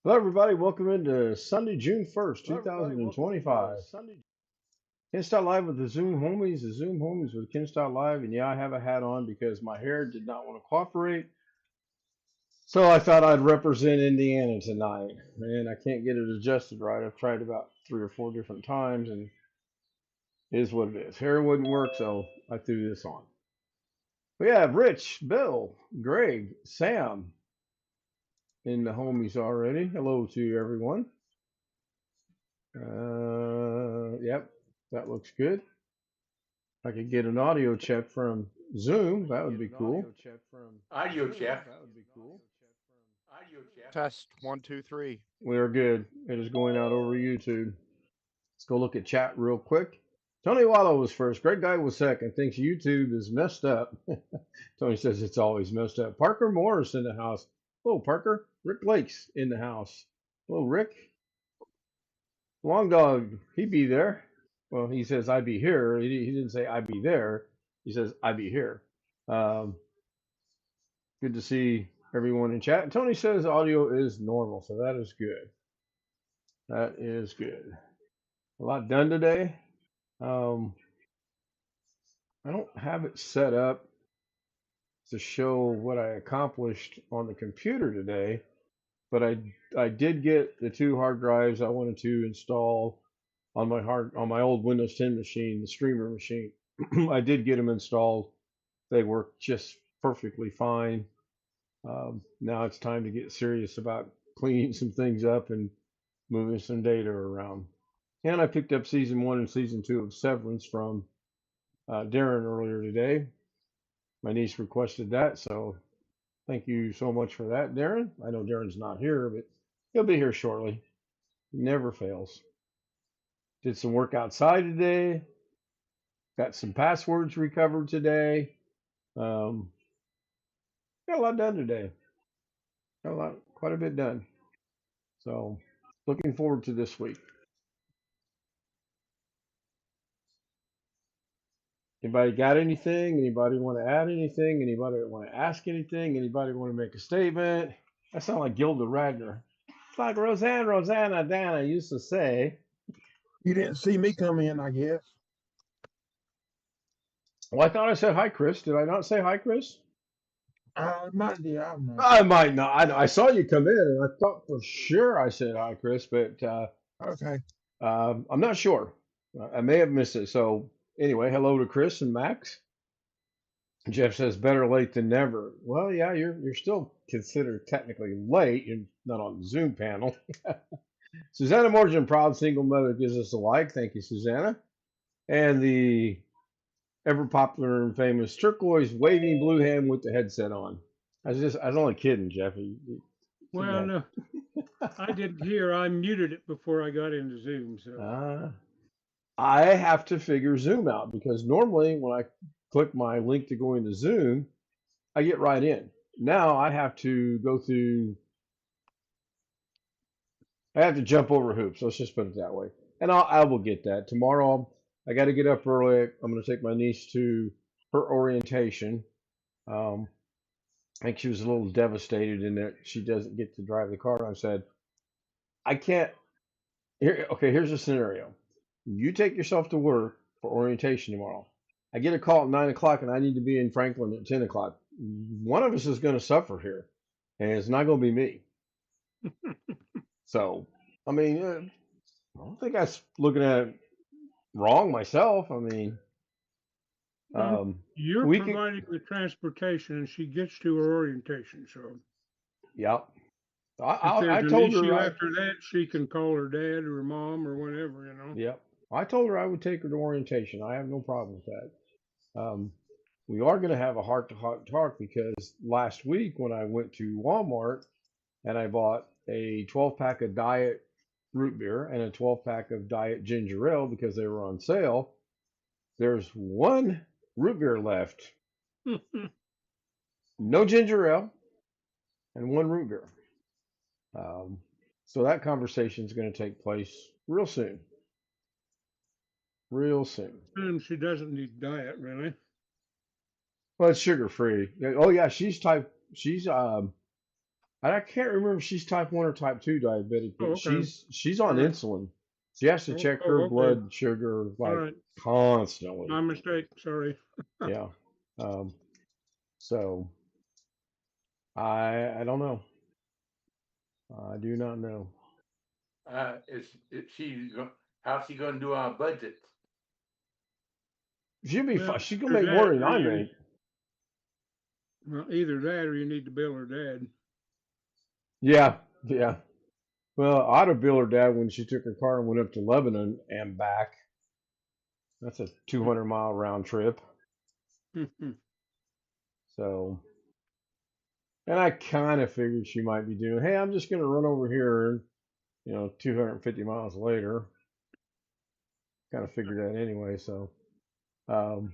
Hello, everybody. Welcome into Sunday, June 1st, 2025. Ken Live with the Zoom homies with Ken Live. And yeah, I have a hat on because my hair did not want to cooperate. So I thought I'd represent Indiana tonight. Man, I can't get it adjusted right. I've tried about 3 or 4 different times, and it is what it is. Hair wouldn't work, so I threw this on. We have Rich, Bill, Greg, Sam in the homies already. Hello to everyone. Yep, that looks good. I could get an audio check from Zoom. That would be cool. Audio check. Test 1, 2, 3. We are good. It is going out over YouTube. Let's go look at chat real quick. Tony Wallow was first. Greg Guy was second. Thinks YouTube is messed up. Tony says it's always messed up. Parker Morris in the house. Hello, Parker. Rick Lakes in the house. Hello, Rick. Long Dog, he be there. Well, he says I be here. He didn't say I be there. He says I be here. Good to see everyone in chat. Tony says audio is normal, so that is good. That is good. A lot done today. I don't have it set up to show what I accomplished on the computer today, but I did get the 2 hard drives I wanted to install on my old Windows 10 machine, the streamer machine. I did get them installed. They work just perfectly fine. Now it's time to get serious about cleaning some things up and moving some data around. And I picked up season 1 and season 2 of Severance from Darren earlier today. My niece requested that, so thank you so much for that, Darren. I know Darren's not here, but he'll be here shortly. He never fails. Did some work outside today. Got some passwords recovered today. Got a lot done today. Got quite a bit done. So looking forward to this week. Anybody got anything? Anybody want to add anything? Anybody want to ask anything? Anybody want to make a statement? I sound like Gilda Radner. It's like Rosanna Dana used to say. You didn't see me come in, I guess. Well, I thought I said hi, Chris. Did I not say hi, Chris? Might be, I don't know. I might not. I saw you come in, and I thought for sure I said hi, Chris, but Okay. I'm not sure. I may have missed it. So anyway, hello to Chris and Max. Jeff says better late than never. Well, yeah, you're still considered technically late. You're not on the Zoom panel. Susanna Morgan, proud single mother, gives us a like. Thank you, Susanna. And the ever popular and famous turquoise waving blue hand with the headset on. I was only kidding, Jeff. Well, no, I didn't hear. I muted it before I got into Zoom. So I have to figure Zoom out because normally when I click my link to go into Zoom, I get right in. Now I have to go through. I have to jump over hoops. Let's just put it that way. And I will get that tomorrow. I got to get up early. I'm going to take my niece to her orientation. I think she was a little devastated in that she doesn't get to drive the car. I said, I can't. Here's a scenario. You take yourself to work for orientation tomorrow. I get a call at 9 o'clock and I need to be in Franklin at 10 o'clock. One of us is going to suffer here, and it's not going to be me. So, I mean, I don't think I was looking at it wrong myself. I mean, Well, you're we could, providing the transportation and she gets to her orientation. So yeah. if I there's an told her issue after that, she can call her dad or her mom or whatever, you know. yeah. I told her I would take her to orientation. I have no problem with that. We are going to have a heart to heart talk because last week when I went to Walmart and I bought a 12 pack of diet root beer and a 12 pack of diet ginger ale because they were on sale, there's one root beer left, no ginger ale, and one root beer. Um, so that conversation is going to take place real soon. Real soon. She doesn't need diet, really. Well, it's sugar free. Oh yeah, she's I can't remember if she's type 1 or type 2 diabetic, Oh, but okay. she's on All right. insulin. She has to check her Okay. blood sugar All like right. constantly. My mistake. Sorry. Yeah. Um, so I don't know. I do not know. How's she going to do on a budget? She'll be Well, fine. She's gonna either make more that than or I you, make. well, either that or you need to bill her dad. Yeah, yeah. Well, I'd have billed her dad when she took her car and went up to Lebanon and back. That's a 200-mile round trip. So, and I kind of figured she might be doing, hey, I'm just going to run over here, 250 miles later. Kind of figured that anyway. So, um,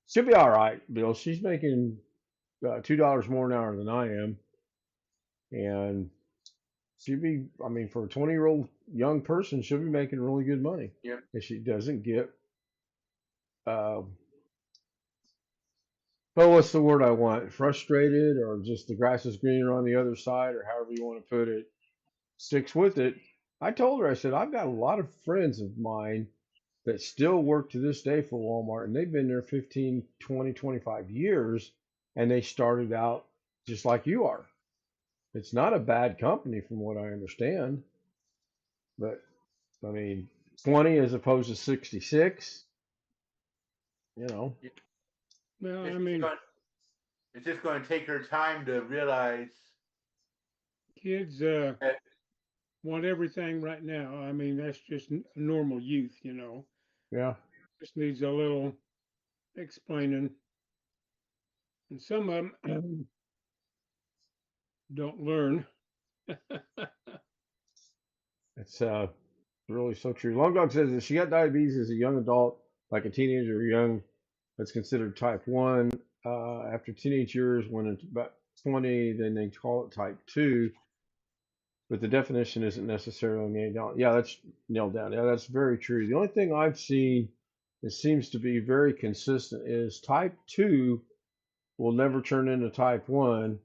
she'll be all right, Bill. She's making $2 more an hour than I am. And she'll be, I mean, for a 20-year-old young person, she'll be making really good money. Yep. If she doesn't get, uh, oh, what's the word I want? Frustrated or just the grass is greener on the other side or however you want to put it, sticks with it. I told her, I said, I've got a lot of friends of mine that still work to this day for Walmart and they've been there 15, 20, 25 years and they started out just like you are. It's not a bad company from what I understand, but I mean, 20 as opposed to 66, you know. Well, I It's mean, it's just going to take her time to realize kids that want everything right now. I mean, that's just normal youth, you know. Yeah. Just needs a little explaining. And some of them don't learn. It's really so true. Long Dog says that she got diabetes as a young adult, like a teenager or young, that's considered type 1. After teenage years, when it's about 20, then they call it type 2. But the definition isn't necessarily nailed down. Yeah, that's nailed down. Yeah, that's very true. The only thing I've seen that seems to be very consistent is type 2 will never turn into type 1,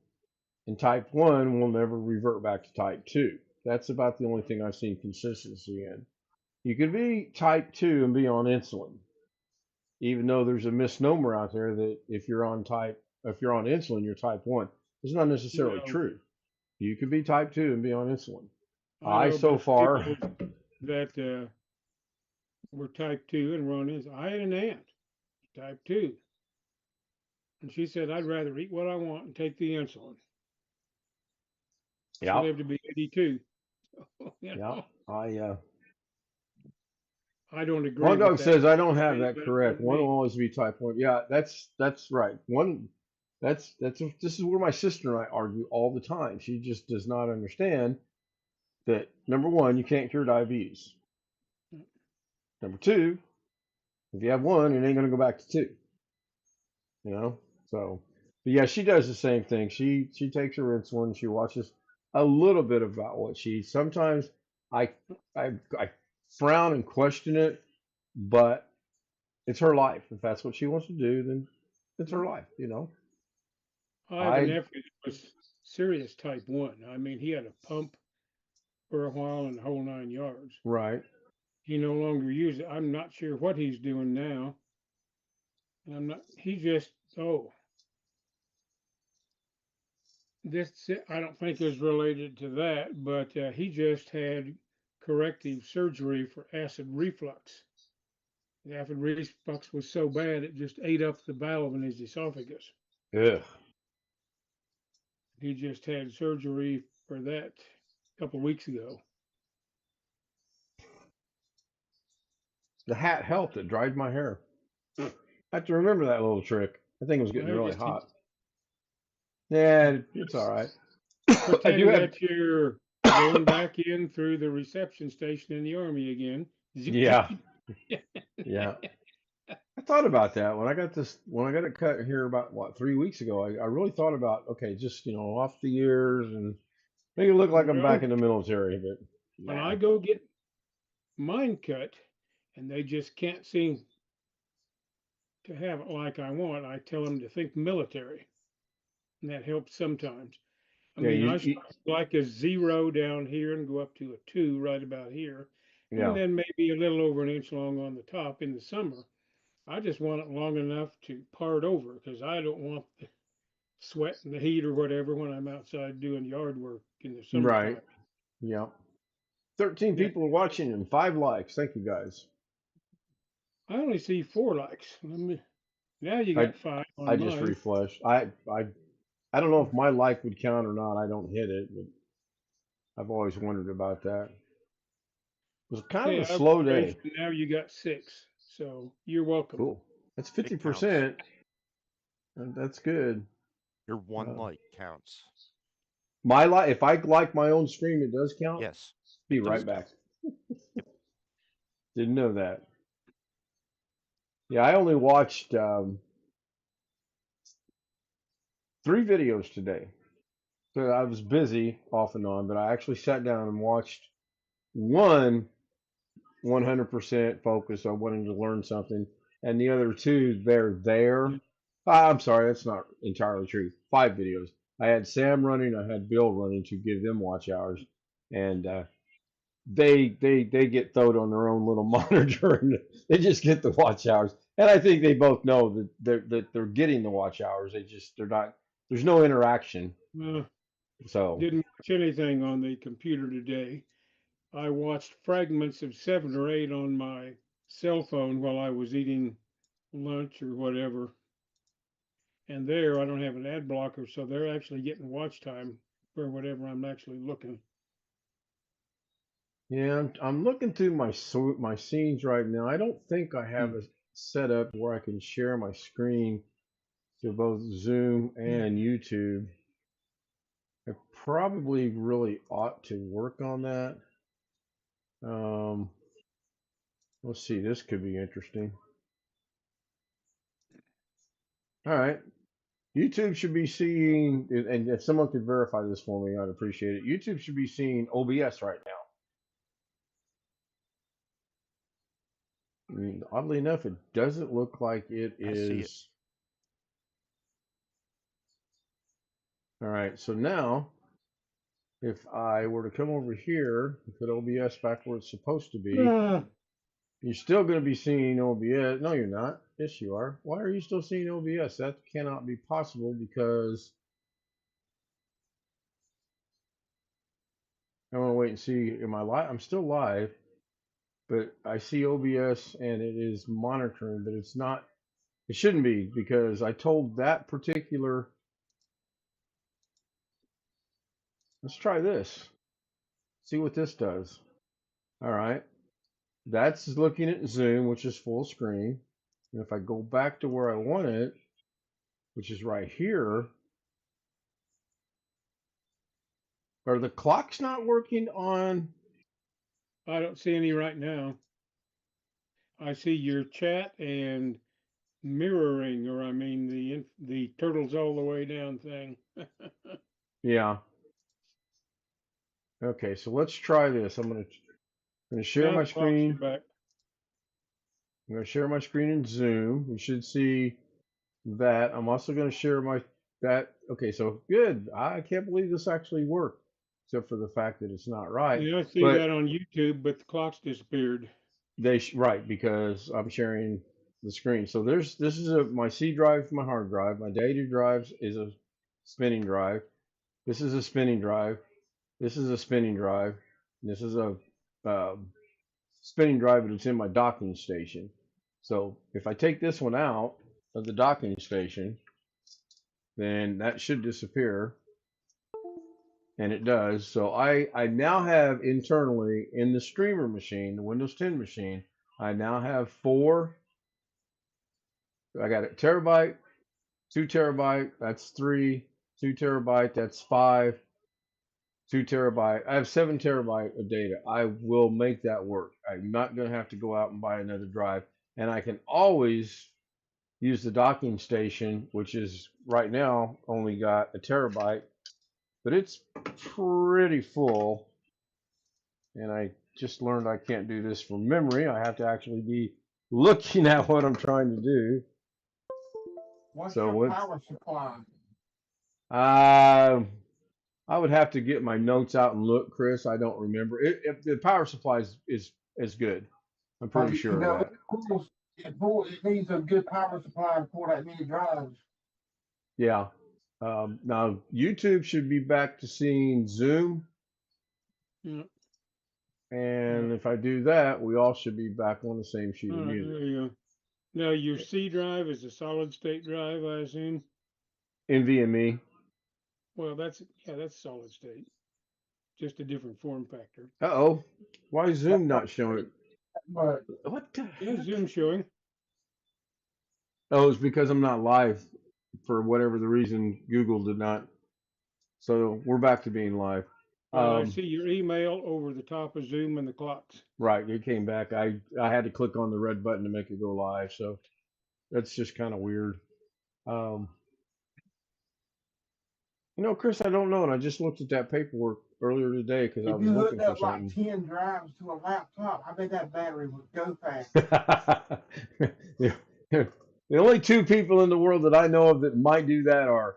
and type 1 will never revert back to type 2. That's about the only thing I've seen consistency in. You could be type 2 and be on insulin, even though there's a misnomer out there that if you're on insulin, you're type 1. It's not necessarily No, true. You could be type 2 and be on insulin. I know, So but far, people that were type 2 and were on this, I had an aunt, type 2. And she said, I'd rather eat what I want and take the insulin. She yeah, lived to be 82. You yeah. know, I don't agree One with Dog that, says I don't have that but it correct. wasn't One will me. always be type 1. Yeah, that's right. This is where my sister and I argue all the time. She just does not understand that number one, you can't cure diabetes. Number two, if you have one, it ain't gonna go back to two. You know? So but yeah, she does the same thing. She takes her insulin, she watches a little bit about what she eats. Sometimes I I frown and question it, but it's her life. If that's what she wants to do, then it's her life, you know. I have a I nephew that was serious type 1. I mean, he had a pump for a while and the whole 9 yards. right. He no longer uses it. I'm not sure what he's doing now. And he just, this, I don't think is related to that, but he just had corrective surgery for acid reflux. The acid reflux was so bad it just ate up the valve in his esophagus. Ugh. He just had surgery for that a couple of weeks ago. The hat helped. It dried my hair. I have to remember that little trick. I think it was getting Well, really just hot. Yeah, it's all right. I do pretend have. that you're going back in through the reception station in the Army again. Zip, zip, Yeah, zip. yeah. I thought about that when I got this. When I got it cut here about what 3 weeks ago. I really thought about okay, just off the ears and make it look like I'm back Well, in the military. But when nah. I go get mine cut and they just can't seem to have it like I want, I tell them to think military, and that helps sometimes. I Yeah, mean, I start like a 0 down here and go up to a 2 right about here, and yeah, then maybe a little over an inch long on the top in the summer. I just want it long enough to part over because I don't want the sweat and the heat or whatever when I'm outside doing yard work in the right. summertime. Yeah. 13 Yeah, people are watching and 5 likes. Thank you guys. I only see 4 likes. Now you I got 5 I on just mine. refreshed. I don't know if my like would count or not. I don't hit it, but I've always wondered about that. It was kind of Okay, a I slow refreshed, day. and now you got 6. So you're welcome. Cool. That's It counts. 50%. That's good. Your one Uh, like counts. my like, if I like my own stream, it does count. Yes, Be it does right count. back. Didn't know that. Yeah, I only watched 3 videos today. So I was busy off and on, but I actually sat down and watched one 100% focus on wanting to learn something, and the other two, they're there. I'm sorry, that's not entirely true. 5 videos. I had Sam running, I had Bill running to give them watch hours, and they get throwed on their own little monitor, and they just get the watch hours. And I think they both know that they're getting the watch hours. They're not. There's no interaction. Uh, So didn't watch anything on the computer today. I watched fragments of 7 or 8 on my cell phone while I was eating lunch or whatever. And there, I don't have an ad blocker, so they're actually getting watch time for whatever I'm actually looking. yeah, I'm looking through my scenes right now. I don't think I have Hmm. a set up where I can share my screen to both Zoom and YouTube. I probably really ought to work on that. Um, let's see, this could be interesting. All right, YouTube should be seeing, and if someone could verify this for me, I'd appreciate it. YouTube should be seeing OBS right now. I mean, oddly enough, it doesn't look like it I see it. is. All right, so now if I were to come over here and put OBS back where it's supposed to be, Ah, you're still going to be seeing OBS. No, you're not. Yes, you are. Why are you still seeing OBS? That cannot be possible because I want to wait and see. Am I live? I'm still live, but I see OBS and it is monitoring, but it's not. It shouldn't be because I told that particular. Let's try this. See what this does. All right. That's looking at Zoom, which is full screen. And if I go back to where I want it, which is right here, are the clocks not working on? I don't see any right now. I see your chat and mirroring, or I mean the turtles all the way down thing. Yeah. Okay, so let's try this. I'm gonna share Now my the clocks are screen. back. I'm gonna share my screen in Zoom. You should see that. I'm also gonna share my that. Okay, so good. I can't believe this actually worked, except for the fact that it's not right. Yeah, I see But that on YouTube, but the clocks disappeared. right because I'm sharing the screen. So this is my C drive, my hard drive. My data drive is a spinning drive. This is a spinning drive. This is a spinning drive. This is a spinning drive that's in my docking station. So if I take this one out of the docking station, then that should disappear, and it does. So I now have internally in the streamer machine, the Windows 10 machine, I now have four. I got a terabyte, 2 terabyte, that's three, 2 terabyte, that's five, 2 terabyte. I have 7 terabyte of data. I will make that work. I'm not going to have to go out and buy another drive. And I can always use the docking station, which is right now only got a terabyte, but it's pretty full. And I just learned I can't do this from memory. I have to actually be looking at what I'm trying to do. What's So your what? power supply? I would have to get my notes out and look, Chris. I don't remember. The power supply is good. I'm pretty sure of that. It needs a good power supply for that many drives. Yeah. Now YouTube should be back to seeing Zoom, Yeah. and if I do that, we all should be back on the same sheet All of right, music. there you go. Now your C drive is a solid state drive, I assume. NVMe. Well, that's solid state, just a different form factor. Uh-oh. Why is Zoom not showing it? But What the Yeah, heck? Zoom showing. Oh, it's because I'm not live for whatever the reason. Google did not. So we're back to being live. Well, I see your email over the top of Zoom and the clocks. Right, it came back. I had to click on the red button to make it go live, so that's just kind of weird. Chris, I don't know, and I just looked at that paperwork earlier today because I if was you looking hooked for up like something. 10 drives to a laptop, I bet that battery would go fast. The only two people in the world that I know of that might do that are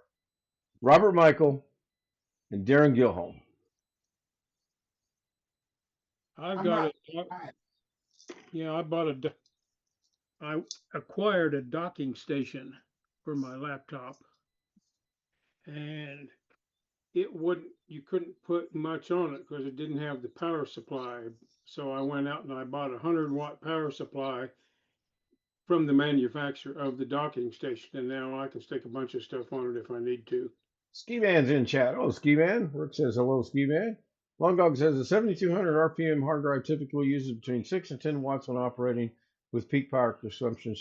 Robert Michael and Darren Gilholm. I've I'm got not. I acquired a docking station for my laptop, and you couldn't put much on it because it didn't have the power supply. So I went out and I bought a 100-watt power supply from the manufacturer of the docking station, and now I can stick a bunch of stuff on it if I need to. Ski Man's in chat. Oh, Ski Man. Rick says hello, Ski Man. Long Dog says a 7200 RPM hard drive typically uses between 6 and 10 watts when operating, with peak power consumption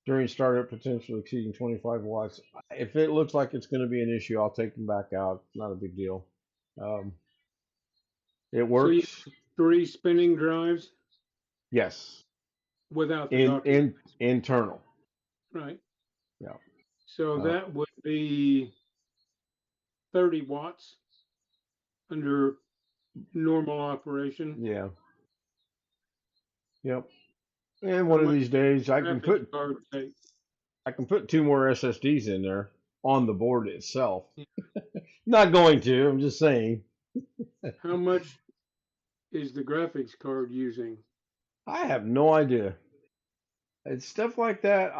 during startup potentially exceeding 25 watts. If it looks like it's going to be an issue, I'll take them back out. Not a big deal. It So you works. have 3 spinning drives Yes. without the docking, Internal. right? Yeah. So that would be 30 watts under normal operation. Yeah. Yep. And one of these days I can put 2 more SSDs in there on the board itself. Not going to, I'm just saying. How much is the graphics card using? I have no idea. It's stuff like that.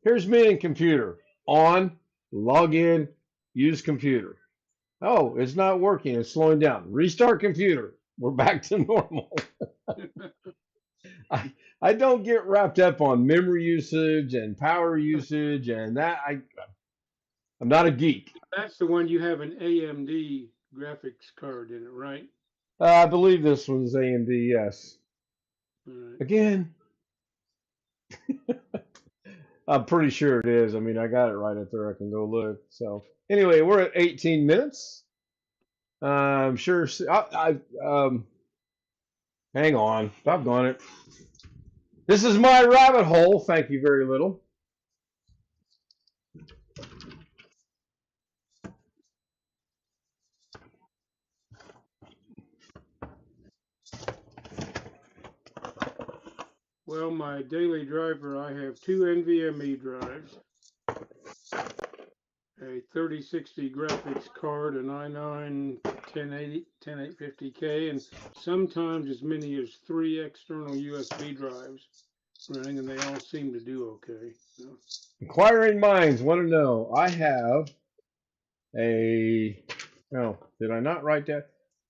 Here's me in computer. On, log in, use computer. Oh, it's not working. It's slowing down. Restart computer. We're back to normal. I don't get wrapped up on memory usage and power usage and that. I'm not a geek. That's the one you have an AMD graphics card in it, right? I believe this one's AMD, yes. Right. Again, I'm pretty sure it is. I mean, I got it right up there. I can go look. So anyway, we're at 18 minutes. I'm sure. Hang on. I've gone it. This is my rabbit hole. Thank you very little. Well, my daily driver, I have 2 NVMe drives, a 3060 graphics card, an i9 1080, 10850K, and sometimes as many as 3 external USB drives running, and they all seem to do okay. So. Inquiring minds want to know. I have a. Oh, did I not write that?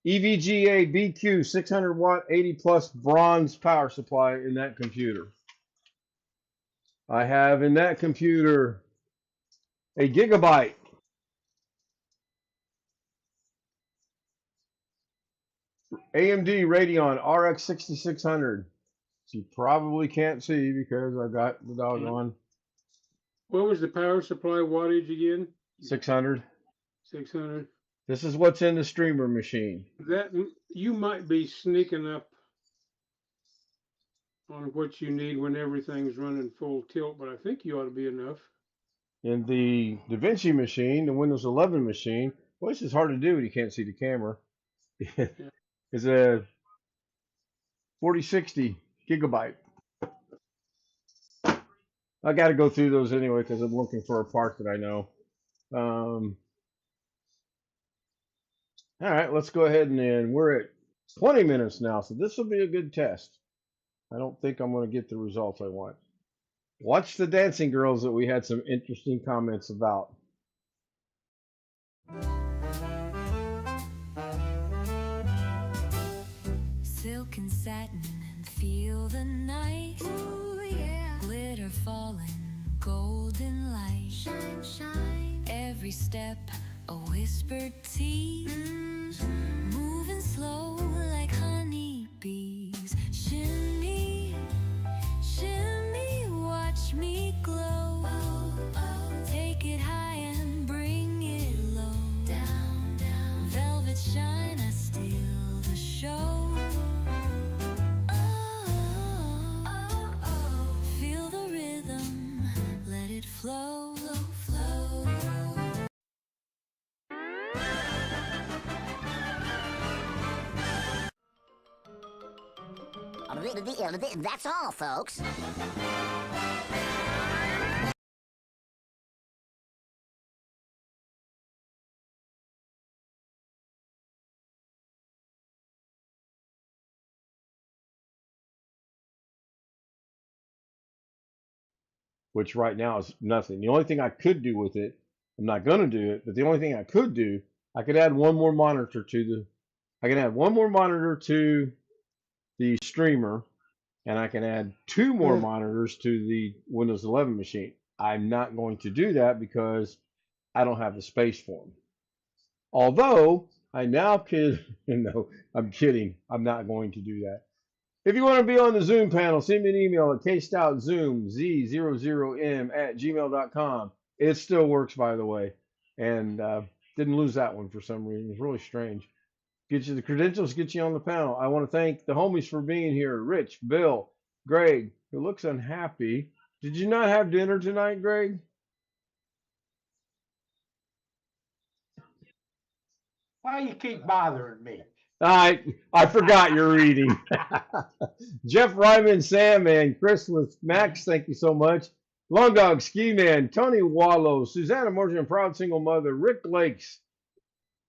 EVGA BQ 600 watt 80 plus bronze power supply in that computer. I have in that computer a gigabyte AMD Radeon RX 6600. You probably can't see because I got the doggone What was the power supply wattage again? 600. 600. This is what's in the streamer machine. That you might be sneaking up on what you need when everything's running full tilt, but I think you ought to be enough. In the DaVinci machine, the Windows 11 machine, well, this is hard to do when you can't see the camera. It's a 4060 gigabyte. I got to go through those anyway because I'm looking for a part that I know. All right, let's go ahead and we're at 20 minutes now, so this will be a good test. I don't think I'm going to get the results I want. Watch the dancing girls that we had some interesting comments about. Silk and satin and feel the night. Ooh, yeah. Glitter falling, golden light. Shine, shine. Every step a whispered tease. Moving slow like honey bees. Shimmy, shimmy, watch me glow. Oh, oh. Take it high and bring it low. Down, down. Velvet shine, I steal the show. Feel the rhythm, let it flow, flow. That's all, folks. Which right now is nothing. The only thing I could do with it, I'm not going to do it, but the only thing I could do, I could add one more monitor to the streamer, and I can add two more monitors to the Windows 11 machine. I'm not going to do that because I don't have the space for them. Although I now could, no, I'm kidding. I'm not going to do that. If you want to be on the Zoom panel, send me an email at kstoutzoomz00m@gmail.com. It still works, by the way, and didn't lose that one for some reason. It's really strange. Get you the credentials, get you on the panel. I want to thank the homies for being here. Rich, Bill, Greg, who looks unhappy. Did you not have dinner tonight, Greg? Why you keep bothering me? I forgot you're eating. Jeff Ryman, Sam, and Chris with Max, thank you so much. Long Dog, Ski Man, Tony Wallow, Susanna Morgan, proud single mother, Rick Lakes,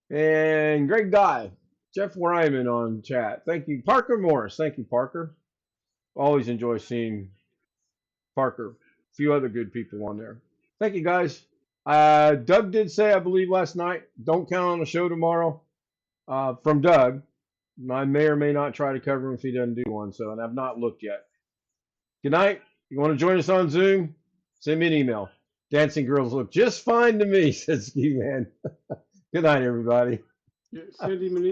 and Greg Dye. Jeff Ryman on chat. Thank you. Parker Morris. Thank you, Parker. Always enjoy seeing Parker. A few other good people on there. Thank you, guys. Doug did say, I believe, last night, don't count on the show tomorrow. From Doug. I may or may not try to cover him if he doesn't do one, and I've not looked yet. Good night. You want to join us on Zoom? Send me an email. Dancing girls look just fine to me, said Ski Man. Good night, everybody. Yeah, send him an